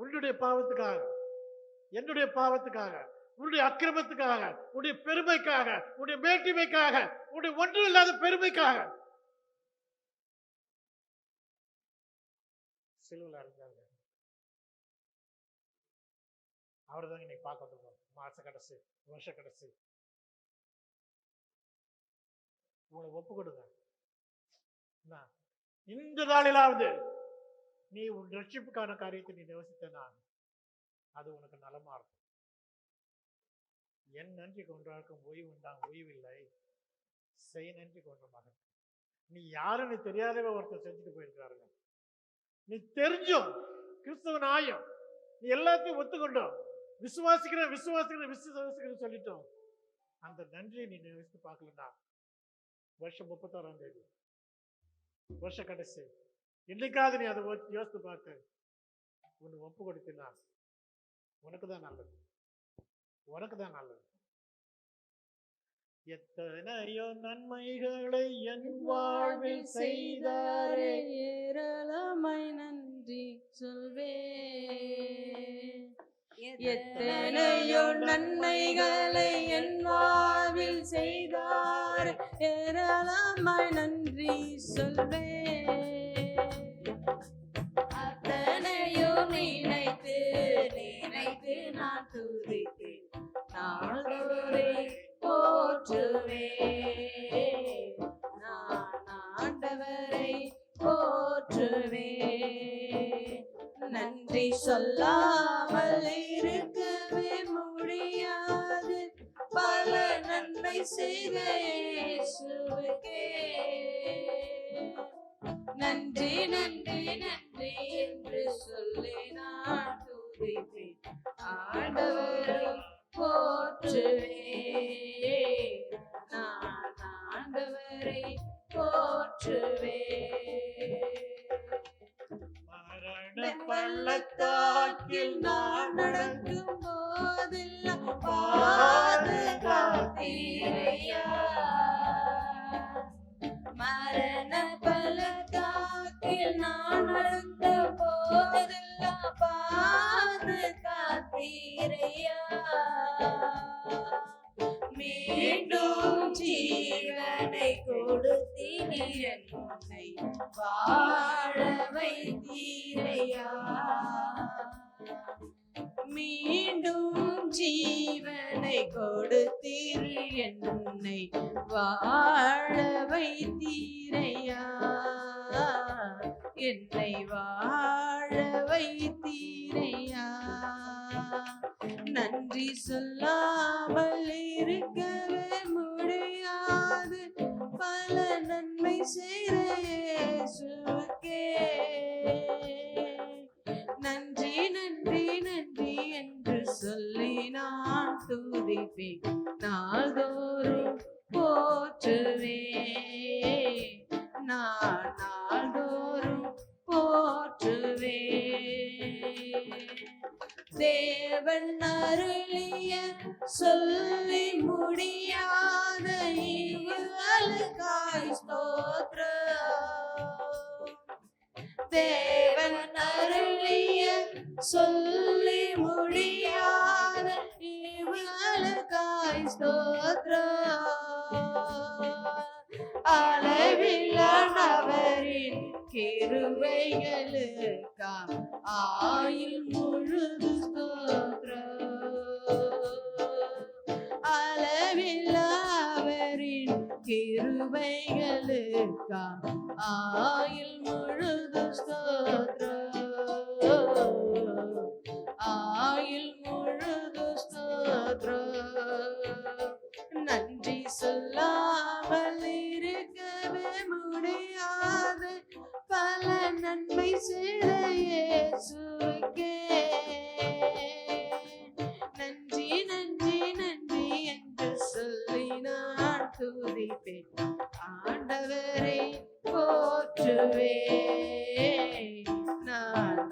உன்னுடைய பாவத்துக்காக, என்னுடைய பாவத்துக்காக, உன்னுடைய அக்கிரமத்துக்காக, உன்னுடைய பெருமைக்காக, உன்னுடைய மேட்டிமைக்காக, உன்னுடைய ஒன்றும் இல்லாத பெருமைக்காக சிலுவையில் அறைஞ்சாங்க. அவரை தான் இன்னைக்கு பார்க்க வந்திருக்கோம். மாச கடைசி, வருஷ கடைசி. உங்களை ஒப்பு கொடுங்க. இந்த நாளிலாவது நீ உன் ரட்சிப்புக்கான காரியத்தை நீ யோசித்தனா அது உனக்கு நலமா இருக்கும். என் நன்றி கொண்டாக்கும் ஓய்வுண்டாம், ஓய்வில்லை செய் நன்றி கொன்ற மகன். நீ யாருன்னு தெரியாதவ ஒருத்தர் செஞ்சுட்டு போயிருக்காருங்க. நீ தெரிஞ்சும் கிறிஸ்தவன் ஆயும் நீ எல்லாத்தையும் ஒத்துக்கொண்டோம், விசுவாசிக்கிறேன் சொல்லிட்டோம். அந்த நன்றியை நீ யோசித்து பார்க்கலன்னா வருஷம் 31ஆம் தேதி வருஷ கடைசி இன்னைக்காவது நீ அதை யோசித்து பார்த்து உன்னை ஒப்பு கொடுத்தினா உனக்கு தான் நல்லது, உனக்கு தான் நல்லது. எத்தனையோ நன்மைகளை என் வாழ்வில் செய்தாரே, ஏராளமாய் நன்றி சொல்வே. எத்தனையோ நன்மைகளை என் வாழ்வில் செய்தாரே, ஏராளமாய் நன்றி சொல்வே. அத்தனையோ நினைத்து நினைத்து நான் துதித்தேன், நாள்தோறே போற்றுவே. நான் ஆண்டவரை போற்றுவே. நன்றி சொல்லாமல் இருக்கவே முடியாது, பல நன்மை செய்த இயேசுவுக்கே நன்றி நன்றி நன்றி என்று சொல்லி நான் துதிப்பேன், ஆண்டவரை போற்றுவே. நான் ஆண்டவரை போற்றுவே. மரண பள்ளத்தாக்கில் நான் நடக்கும் போதெல்லாம் பாதுகாத்தீரையா. மரண பள்ளத்தாக்கில் நான் நடந்த போதெல்லாம் பாதுகாத்தீரையா. மீண்டும் ஜீவனை கொடுத்தீர், என்னை வாழ வைத்தீரையா. மீண்டும் ஜீவனை கொடுத்தீர், என்னை வாழ வைத்தீரையா. என்னை வாழ வைத்தீரையா. நன்றி சொல்லாமல் இருக்கவே முடியாது, பல நன்மை செய்த இயேசுவுக்கே நன்றி நன்றி நன்றி என்று சொல்லி நான் துதிப்பேன், நாள்தோறும் போற்றுவே. நான் நாள்தோறும் போற்றுவே. தேவன் அருளிய சொல்லி முடியாத ஈவுகளுக்காய் ஸ்தோத்திரம். தேவன் அருளிய சொல்லி முடியாத ஈவுகளுக்காய் ஸ்தோத்திரம். அளவில்லாதவரின் கிருபைகளுக்காய் ஆயுள் முழுது ஸ்தோத்திரம். அளவில்லாதவரின் கிருபைகளுக்காய் ஆயுள் முழுது ஸ்தோத்திரம். ஆயுள் முழுது ஸ்தோத்திரம். நன்றி சொல்லாமல் இருக்கவே முடியாது, பல நன்மை செய்த இயேசுவுக்கே நன்றி நன்றி நன்றி என்று சொல்லி நான் துதிப்பேன், ஆண்டவரை போற்றுவே. நான்